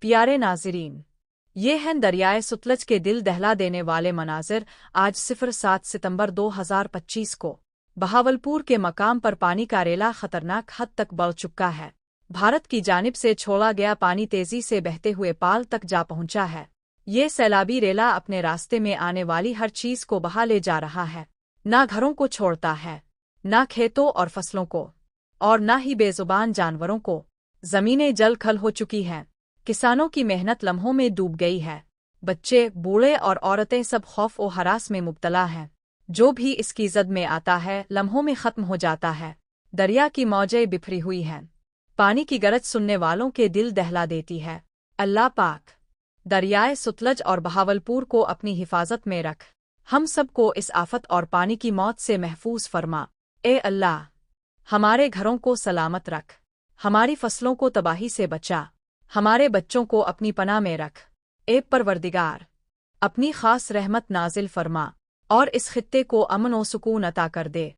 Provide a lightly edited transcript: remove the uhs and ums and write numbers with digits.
پیارے ناظرین، یہ ہیں دریائے ستلج کے دل دہلا دینے والے مناظر۔ آج 07 ستمبر 2025 کو بہاولپور کے مقام پر پانی کا ریلا خطرناک حد تک بڑھ چکا ہے۔ بھارت کی جانب سے چھوڑا گیا پانی تیزی سے بہتے ہوئے پال تک جا پہنچا ہے۔ یہ سیلابی ریلا اپنے راستے میں آنے والی ہر چیز کو بہا لے جا رہا ہے، نہ گھروں کو چھوڑتا ہے، نہ کھیتوں اور فصلوں کو، اور نہ ہی بے زبان جانوروں کو۔ زمینیں جل کھل ہو چکی ہیں، کسانوں کی محنت لمحوں میں ڈوب گئی ہے، بچے، بوڑھے اور عورتیں سب خوف و ہراس میں مبتلا ہیں۔ جو بھی اس کی زد میں آتا ہے لمحوں میں ختم ہو جاتا ہے۔ دریا کی موجیں بکھری ہوئی ہیں، پانی کی گرج سننے والوں کے دل دہلا دیتی ہے۔ اللہ پاک دریائے ستلج اور بہاولپور کو اپنی حفاظت میں رکھ، ہم سب کو اس آفت اور پانی کی موت سے محفوظ فرما۔ اے اللہ، ہمارے گھروں کو سلامت رکھ، ہماری فصلوں کو تباہی سے بچا، ہمارے بچوں کو اپنی پناہ میں رکھ۔ اے پروردگار، اپنی خاص رحمت نازل فرما اور اس خطے کو امن و سکون عطا کر دے۔